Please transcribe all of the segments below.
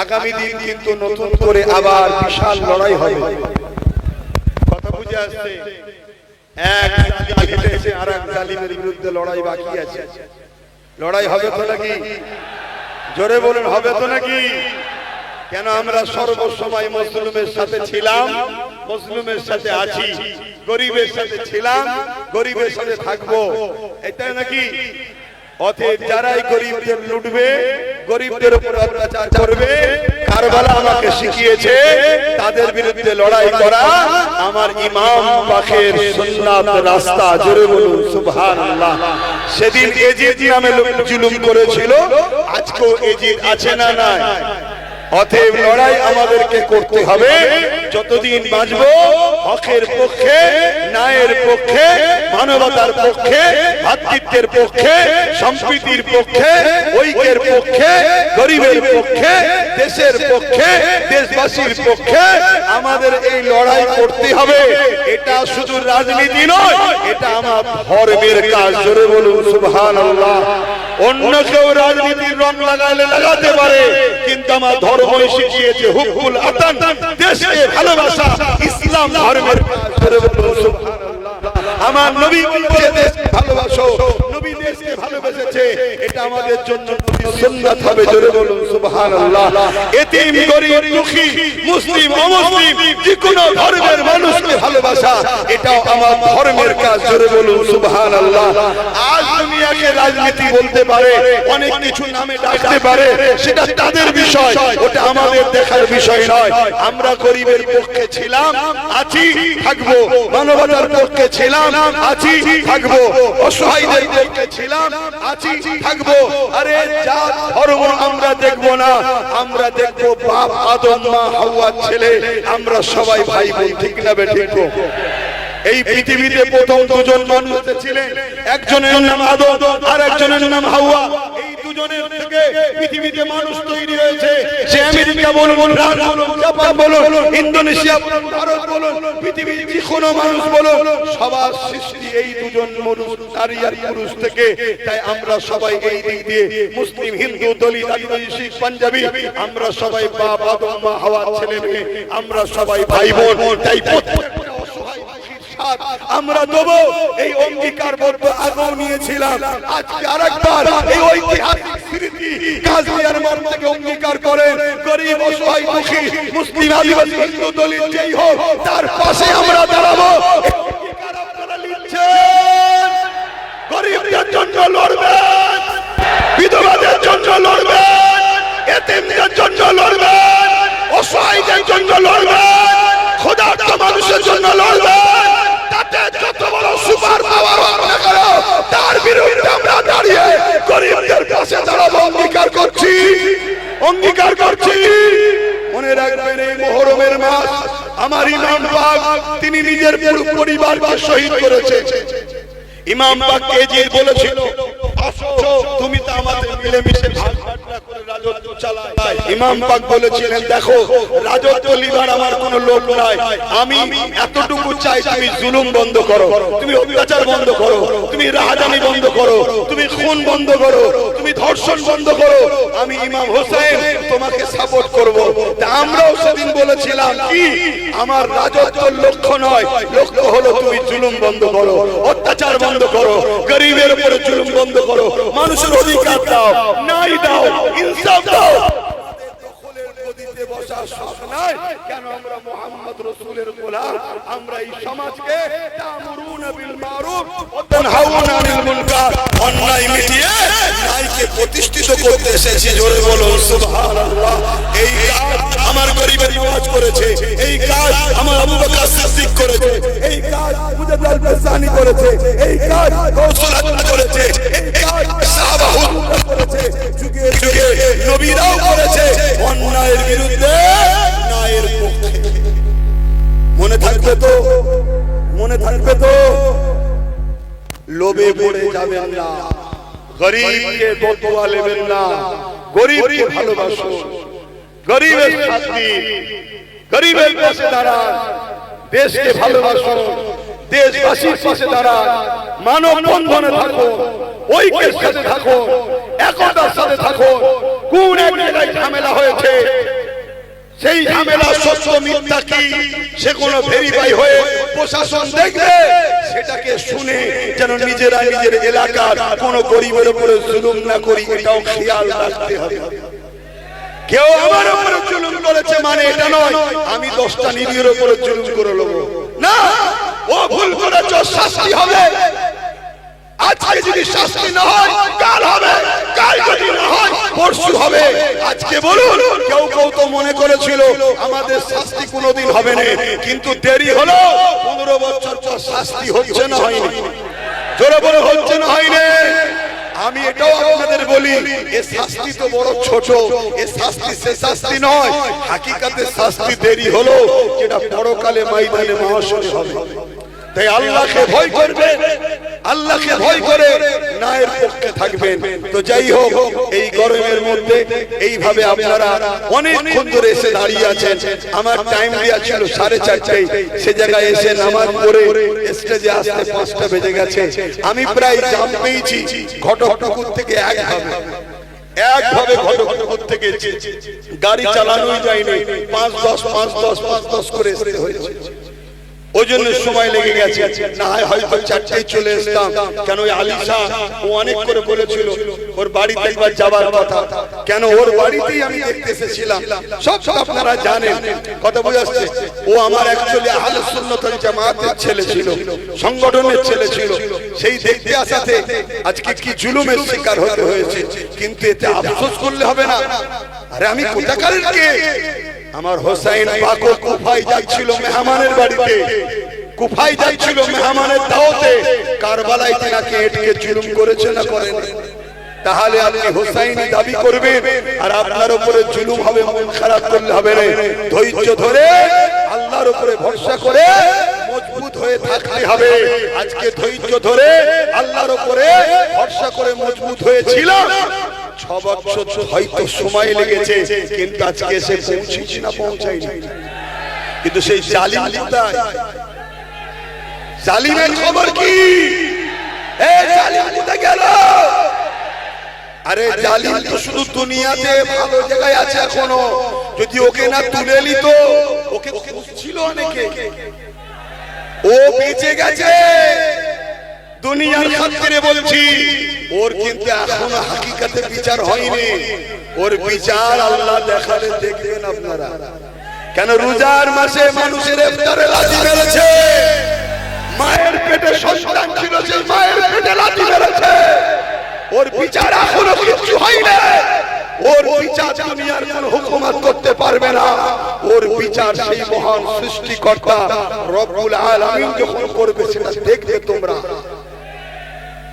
আগামী দিন কিন্তু নতুন করে আবার বিশাল লড়াই হবে। কথা বুঝে আসছে? এক জালিম এসে আরেক জালিমের বিরুদ্ধে লড়াই বাকি আছে। লড়াই হবে তো নাকি? জোরে বলুন, হবে তো নাকি? কেন আমরা সর্বসময় মুসলিমের সাথে ছিলাম, মুসলিমের সাথে আছি, গরিবের সাথে ছিলাম, গরিবের সাথে থাকবো, এটা নাকি? অতএব যারাই গরিবদের লুটবে, গরিবদের উপর অত্যাচার করবে, কারবালা আমাকে শিখিয়েছে তাদের বিরুদ্ধে লড়াই করা আমার ইমাম পাকের সুন্নাত রাস্তা। জোরে বলুন সুবহানাল্লাহ। সেদিন এজিদ নামে লোক জুলুম করেছিল, আজকেও এজিদ আছে না নাই? অতএব লড়াই আমাদেরকে করতে হবে। যতদিন বাঁচব হকের পক্ষে, ন্যায়ের পক্ষে, মানবতার পক্ষে, ভ্রাতৃত্বের পক্ষে, সম্প্রীতির পক্ষে, ঐক্যের পক্ষে, গরিবের পক্ষে, দেশের পক্ষে, দেশবাসীর পক্ষে আমাদের এই লড়াই করতে হবে। এটা শুধু রাজনীতি নয়, এটা আমার ধর্মের কাজ। জোরে বলুন সুবহানাল্লাহ। অন্য কেউ রাজনীতির রং লাগালে লাগাতে পারে, কিন্তু আমার ধর্মই শিখিয়েছে হুব্বুল আতান, দেশকে ভালোবাসা, ইসলাম ধর্মের কাজ। জোরে বলুন সুবহানাল্লাহ। আমার নবী বলেছে দেশকে ভালোবাসো, নবী দেশকে ভালোবেসেছে, এটা আমাদের জন্য নবীর সুন্নাত হবে। জোরে বলুন সুবহানাল্লাহ। এতিম, গরীব, দুঃখী, মুসলিম, অমুসলিম, যে কোনো ধর্মের মানুষকে ভালোবাসা, এটাও আমার ধর্মের কাজ। জোরে বলুন সুবহানাল্লাহ। আজ দুনিয়াকে রাজনীতি বলতে পারে, অনেক কিছু নামে ডাকতে পারে, সেটা তাদের বিষয়, ওটা আমাদের দেখার বিষয় নয়। আমরা গরিবের পক্ষে ছিলাম, আছি, থাকবো। মানবতার পক্ষে ছিলাম, আছি, থাকবো। অসহায়দের পক্ষে ছিলাম, আছি, থাকবো। আরে যা ধর্ম আমরা দেখবো না, আমরা দেখবো বাপ আদম, মা হাওয়ার ছেলে, আমরা সবাই ভাই বোন। ঠিক না বেঠিক? এই পৃথিবীতে প্রথম দুজন মানুষ ছিলেন, একজনের নাম আদম আর একজনের নাম হাওয়া। এই দুজনের থেকে পৃথিবীতে মানুষ তৈরি হয়েছে। সে আমেরিকা বলুন, ফ্রান্স বলুন, জাপান বলুন, ইন্দোনেশিয়া বলুন, ভারত বলুন, পৃথিবীর যে কোনো মানুষ বলুন, সবার সৃষ্টি এই দুজন মানুষ, নারী আর পুরুষ থেকে। তাই আমরা সবাই এই দিক দিয়ে মুসলিম, হিন্দু, দলিত, আদিবাসী, শিখ, পাঞ্জাবি, আমরা সবাই বাপ আদম, মা হাওয়ার ছেলে মেয়ে, আমরা সবাই ভাই বোন। তাই আমরা দেবো, এই অঙ্গীকারবদ্ধ আগেও নিয়েছিলাম। আজকে আরেকবার এই ঐতিহাসিক স্মৃতি কাজলিয়ার মন থেকে অঙ্গীকার করে, গরিব, অসহায়, দুঃখী, মুসলিম, আদিবাসী, হিন্দু, দলিত যেই হোক, তার পাশে আমরা দাঁড়াবো। অঙ্গীকার আপনারা নিচ্ছেন? গরিবদের জন্য লড়বেন, বিধবাদের জন্য লড়বেন, এতিমদের জন্য লড়বেন, অসহায়দের জন্য লড়বেন, ক্ষুধার্ত মানুষের জন্য লড়বেন। তাতে যত বড় সুপার পাওয়ার হোক না কেন, তার বিরুদ্ধে আমরা দাঁড়িয়ে গরিবদের পাশে দাঁড়াবো। অঙ্গীকার করছি, অঙ্গীকার করছি। মনে রাখবেন, এই মুহররমের মাস আমার ইমাম পাক তিনি নিজের পুরো পরিবারকে শহীদ করেছে। ইমাম পাক এজিদ বলেছিল, তুমি তো আমাদের মিলেমিশে ভাগ বাটলা করে রাজত্ব চালাও। ইমাম পাক বলেছিলেন, দেখো রাজত্ব লিবার আমার কোনো লোভ নাই, আমি এতটুকু চাই তুমি জুলুম বন্ধ করো, তুমি অত্যাচার বন্ধ করো, তুমি রাহাজানি বন্ধ করো, তুমি খুন বন্ধ করো, তুমি ধর্ষণ বন্ধ করো। আমি ইমাম হোসেন তোমাকে সাপোর্ট করব। তা আমরাও সেদিন বলেছিলাম কি, আমার রাজত্বের লক্ষ্য নয়, লক্ষ্য হলো তুমি জুলুম বন্ধ করো, অত্যাচার বন্ধ করো, গরিবের উপরে জুলুম বন্ধ করো, মানুষের অধিকার দাও, ন্যায় দাও, ইনসাফ দাও। দখলের গদিতে বসার শখ নাই। কেন? আমরা মুহাম্মদ রাসূলের গোলাম। আমরা এই সমাজকে তা'মুরুনা বিল মারুফ ওয়া তানহাউনা আনিল মুনকার, অন্যায় মিটিয়ে ন্যায়কে প্রতিষ্ঠিত করতে এসেছি। জোরে বলুন সুবহানাল্লাহ। এই কাজ আমার গরিবের কাজ করেছে, এই কাজ আমার আবু বকর সিদ্দিক করেছে, এই কাজ মুজাদ্দিদ আল-বাসানি করেছে, এই কাজ গৌসুল আজম করেছে, এই কাজ সাহাবাহুল করেছে, যুগে যুগে নবীরাও করেছে। অন্যায়ের বিরুদ্ধে, ন্যায়ের পক্ষে। মনে থাকবে তো? মনে থাকবে তো? লোভে পড়ে যাবেন না, গরিবকে বদদুয়া নেবেন না, গরিবকে ভালোবাসুন, গরিবের সাথী, গরিবের পাশে দাঁড়ান, দেশকে ভালোবাসুন, দেশবাসীর পাশে দাঁড়ান, মানব বন্ধনে থাকুন, ঐক্যের সাথে থাকুন, একতার সাথে থাকুন। কোন এক জায়গায় ঝামেলা হয়েছে, সেই ঝামেলা সত্য মিথ্যা কি সে কোনো ভেরিফাই হয়ে প্রশাসন দেখবে, সেটাকে শুনে যেন নিজেরা নিজের এলাকার কোন গরিবের উপরে জুলুম না করি, এটাও খেয়াল রাখতে হবে। কেউ আমার উপরে জুলুম করেছে মানে এটা নয় আমি 10টা নিরীহের উপরে জুলুম করে নেব না। ও ভুল করেছে, শাস্তি হবে। আজকে যদি শাস্তি না হয় কাল হবে, কাল যদি না হয় পরশু হবে। আজকে বলুন, কেউ কেউ তো মনে করেছিল আমাদের শাস্তি কোনোদিন হবে না, কিন্তু দেরি হলো। 15 বছর পর শাস্তি হচ্ছে না হয়নি? জোরে বলে হচ্ছে না হয়নি? আমি এটাও আপনাদের বলি, এই শাস্তি তো বড় ছোট, এই শাস্তি সে শাস্তি নয়, হাকিকাতে শাস্তি দেরি হলো, যেটা পরকালে ময়দানে মহাশয় হবে। তাই আল্লাহকে ভয় করবেন, আল্লাহকে ভয় করে ন্যায়ের পক্ষে থাকবেন। তো যাই হোক, এই গরমের মধ্যে এইভাবে আপনারা অনেকক্ষণ ধরে এসে দাঁড়িয়ে আছেন। আমার টাইম দেওয়া ছিল 4:30, সে জায়গায় এসে নামাজ পড়ে স্টেজে আসতে 5টা বেজে গেছে। আমি প্রায় জাম পেয়েছি ঘটকপুকুর থেকে একভাবে ঘটকপুকুর থেকে গাড়ি চালানোই যায়নি, 5-10 করে আসতে হয়েছে। ওই জন্য সময় লেগে গেছে, না হয় হয়তো 4টায় চলে আসতাম। কেন ওই আলিশা ও অনেক করে বলেছিল ওর বাড়িতে একবার যাবার কথা, কেন ওর বাড়িতেই আমি দেখতে এসেছিলাম। সব আপনারা জানেন, কথা বোঝাচ্ছে। ও আমার অ্যাকচুয়ালি আহলে সুন্নাত ওয়াল জামাতের ছেলে ছিল, সংগঠনের ছেলে ছিল। সেই দেখতে আসাতে আজকে কি জুলুমের শিকার হতে হয়েছে, কিন্তু এতে আফসোস করলে হবে না। আরে আমি কোথাকারের কে? আমার হোসেন পাকো কুফায় যাচ্ছিল মেহমানের বাড়িতে, কুফায় যাচ্ছিল মেহমানের দাওয়াতে, কারবালায় তিনাকে এটকে জুলুম করেছে না করেন? তাহলে আপনি হোসেনি দাবি করবেন আর আপনার উপরে জুলুম হবে, মন খারাপ করলে হবে না। ধৈর্য ধরে আল্লাহর উপরে ভরসা করে মজবুত হয়ে থাকতে হবে। আজকে ধৈর্য ধরে আল্লাহর উপরে ভরসা করে মজবুত হয়েছিল। 6 বছর হয়তো সময় লেগেছে, কিন্তু আজকে এসে পৌঁছেছি না পৌঁছাইনি। কিন্তু সেই জালিম কোথায়? জালিমের খবর কি? এই জালিম কোথায় গেল? আরে জালিম তো শুধু দুনিয়াতে ভালো জায়গায় আছে এখনো। যদি ওকে না তুলে নিত, ওকে খুঁজছিল অনেকে, ও বেঁচে গেছে। দুনিয়ার খাতিরে বলছি, ওর কিন্তু এখনো হাকিকাতে বিচার হয়নি। ওর বিচার আল্লাহ দেখালে দেখবেন আপনারা। কেন রোজার মাসে মানুষের ইফতারে লাথি মেরেছে, মায়ের পেটে সন্তান ছিল, যে মায়ের পেটে লাথি মেরেছে, ওর বিচার এখনো কিছু হয়নি। ওর বিচার দুনিয়ার কোন হুকুমত করতে পারবে না। ওর বিচার সেই মহান সৃষ্টিকর্তা রব্বুল আলামিন যখন করবে, সেটা দেখবে তোমরা।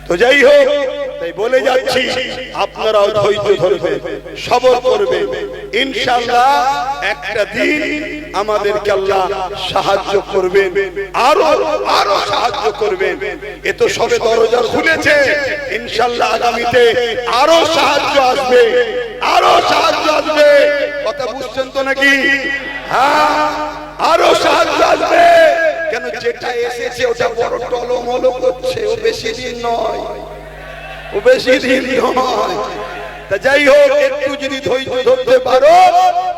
তো যাই হোক, তাই বলে যাচ্ছি, আপনারাও ধৈর্য ধরবেন, সবর করবেন। ইনশাআল্লাহ একটা দিন আমাদেরকে আল্লাহ সাহায্য করবেন, আরো সাহায্য করবেন। এ তো সবে দরজা খুলেছে, ইনশাআল্লাহ আগামীতে আরো সাহায্য আসবে, আরো সাহায্য আসবে। কথা বুঝছেন তো নাকি? হ্যাঁ, আরো সাহায্য আসবে। কেন যেটা এসেছে ওটা বড় টলমল করছে, ও বেশি দিন নয়, ও বেশি দিন নয়। তা যাই হোক, একটু যদি ধৈর্য ধরতে পারো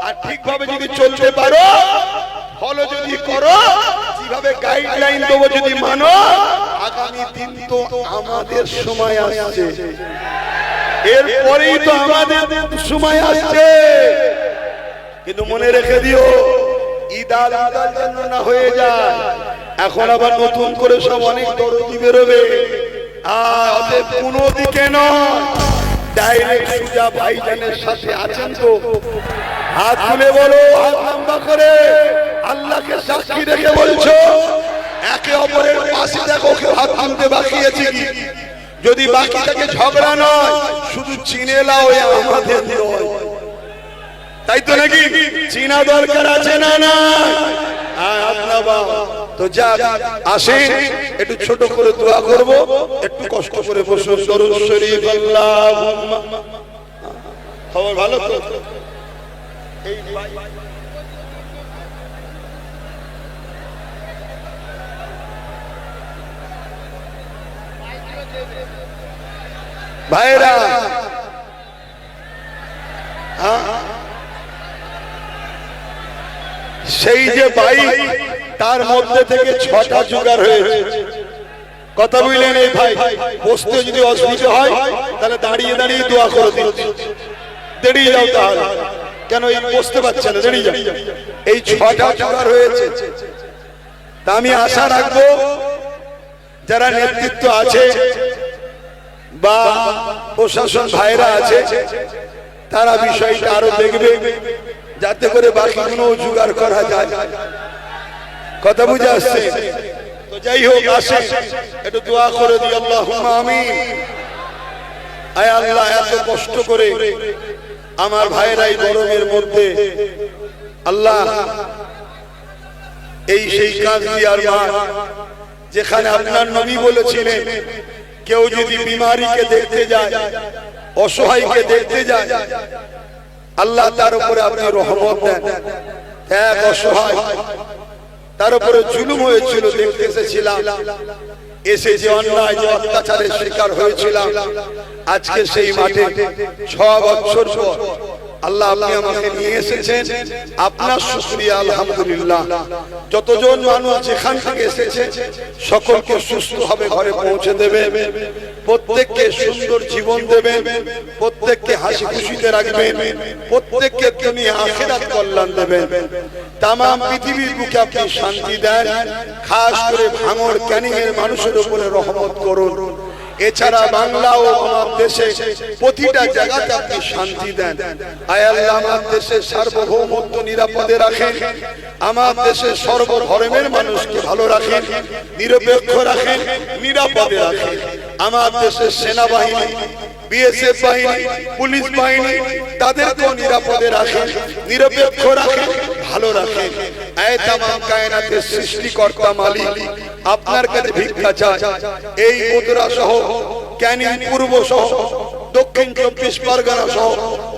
আর ঠিকভাবে যদি চলতে পারো, ফলো যদি করো, যেভাবে গাইডলাইন দেবো যদি মানো, আগামী দিন তো আমাদের সময় আসছে, এরপরেই তো আমাদের সময় আসছে। কিন্তু মনে রেখে দিও, ঈদ আলাদার জন্য না হয়ে যায়। এখন আবার নতুন করে সব অনেক দরদি বেরোবে, আর কোনো দিকে নয়, ডাইরেক্ট সুজা ভাইজানের সাথে আছেন তো? হাত তুলে বলো, হাত লম্বা করে আল্লাহকে সাক্ষী রেখে বলছো, একে অপরের পাশে দেখো কেউ হাত তুলতে বাকি আছে কি? যদি বাকি থাকে ঝগড়া নয়, শুধু চিনে নাও আমাদের নয়, তাই তো নাকি? চিনা দরকার আছে না? না তো যা আসেন, একটু ছোট করে দোয়া করব, একটু কষ্ট করে বসুন। দরুদ শরীফ আল্লাহুম্মা। খবর ভালো তো? ভাইরা সেই যে বাইক তার মধ্যে থেকে 6টা জোগাড় হয়েছে। কথা বুঝলেন? এই ভাই বসতে যদি অসুবিধা হয় তাহলে দাঁড়িয়ে দাঁড়িয়ে দোয়া করে দিচ্ছি, দাঁড়িয়ে যাও তাহলে, কেন এই বসতে পারছে না, দাঁড়িয়ে যাও। এই 6টা জোগাড় হয়েছে। তা আমি আশা রাখবো যারা নেতৃত্ব আছে বা প্রশাসন ভাইরা আছে তারা বিষয়টা আরো দেখবে, যাতে করে বাকিগুলো জোগাড় করা যায়। কথা বুঝে আসছে? তো যাই হোক, আসে একটু দোয়া করে দিই, আল্লাহুম্মা আমিন। আয় আল্লাহ, এত কষ্ট করে আমার ভাইরাই গরমের মধ্যে, আল্লাহ এই সেই কাজিয়ার মাঠ যেখানে আপনার নবী বলেছিলেন কেউ যদি বিমারিকে দেখতে যায়, অসহায়কে দেখতে যায়, আল্লাহ তার উপরে আপনি রহমত দেন। এক অসহায়, তার উপরে জুলুম হয়েছিল, দেখতে এসেছিলাম, এসে যে অন্যায় যে অত্যাচারের শিকার হয়েছিলাম, আজকে সেই মাঠে 6 বছর পর আল্লাহ আপনি আমাকে নিয়ে এসেছেন, আপনার শুকরিয়া আলহামদুলিল্লাহ। যতজন মানুষ যেখান থেকে এসেছে সকলকে সুস্থভাবে ঘরে পৌঁছে দেবে, প্রত্যেককে সুন্দর জীবন দেবেন, প্রত্যেককে হাসি খুশিতে রাখবেন, প্রত্যেককে দুনিয়া আখিরাত কল্যাণ দেবেন। তামাম পৃথিবীর বুকে আপনি শান্তি দেন, খাস করে ভাঙড় ক্যানিং এর মানুষের উপরে রহমত করুন। এছাড়া বাংলা ও আমার দেশে প্রতিটা জায়গাতে আপনি শান্তি দেন। আয় আল্লাহ, আমার দেশের সার্বভৌমত্ব নিরাপদে রাখেন, আমার দেশের সর্বধর্মের মানুষকে ভালো রাখেন, নিরপেক্ষ রাখেন, নিরাপদে রাখেন। আমার দেশের সেনাবাহিনী, বিএসএফ বাহিনী, পুলিশ বাহিনী, তাদেরকেও নিরাপদে রাখেন, নিরপেক্ষ রাখেন, ভালো রাখেন। আয় তামাম কায়নাতের সৃষ্টিকর্তা মালিক, আপনার কাছে ভিক্ষা চাই, এই মথুরা সহ ক্যানিং পূর্ব সহ দক্ষিণ 24 পরগনা সহ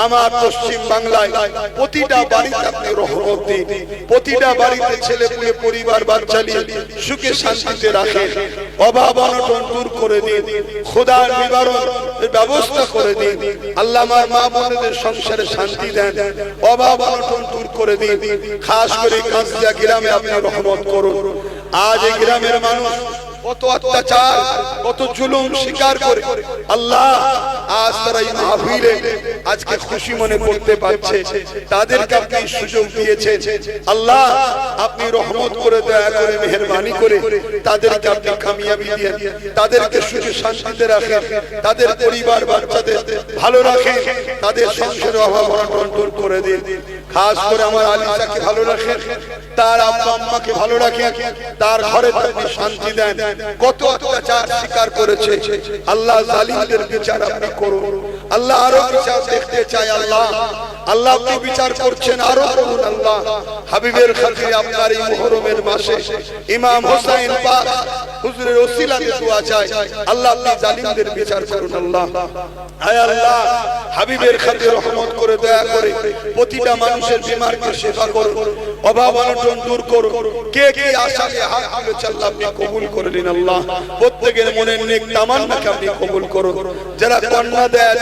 আমার পশ্চিম বাংলায় প্রতিটা বাড়িতে আপনি রহমত দিন, প্রতিটা বাড়িতে ছেলে পুলে পরিবার বাচ্চা নিয়ে সুখে শান্তিতে রাখেন, অভাব অনটন দূর করে দিন, খোদার নিবারণ ব্যবস্থা করে দিন। আল্লাহ আমার মা বোনদের সংসারে শান্তি দেন, অভাব অনটন দূর করে দিন। খাস করে কাঁচদিয়া গ্রামে আপনি রহমত করুন। আজ এই গ্রামের মানুষ কত অত্যাচার, কত জুলুম স্বীকার করে, আল্লাহ আজ তারা এই মাহফিলে আজকে খুশি মনে করতে পারছে, তাদেরকে আপনি সুযোগ দিয়েছেন। আল্লাহ আপনি রহমত করে, দয়া করে, মেহেরবানি করে তাদেরকে আপনি কামিয়াবি দেন, তাদেরকে সুখে শান্তিতে রাখেন, তাদের পরিবার বাচ্চাদের ভালো রাখেন, তাদের সংসারে অভাব অনটন দূর করে দিন। খাস করে আমার আলিশাকে ভালো রাখেন, তার আব্বা আম্মাকে ভালো রাখেন, তার ঘরে আপনি শান্তি দেন। কত অত্যাচার স্বীকার করেছে, আল্লাহ জালিমদের বিচার আপনি করুন। আল্লাহ আরো বিচার দেখতে চাই। আল্লাহ আল্লাহ আপনি বিচার করছেন, আরো করুন। আল্লাহ হাবিবের খাতিরে আপনার এই মুহররমের মাসে ইমাম হোসেন পাক হুজুরের ওসিলাতে দোয়া চাই, আল্লাহ আপনি জালিমদের বিচার করুন। আল্লাহ আয় আল্লাহ হাবিবের খাতিরে রহমত করে, দয়া করে প্রতিটা মানুষের বিমারকে সেবা করুন, অভাব অনটন দূর করুন। কে কে আশাকে হাত তুলেছে আল্লাহ আপনি কবুল করে নিন। আল্লাহ প্রত্যেকের মনের নেক তামান্নাকে আপনি কবুল করুন। যারা কন্যা দেয়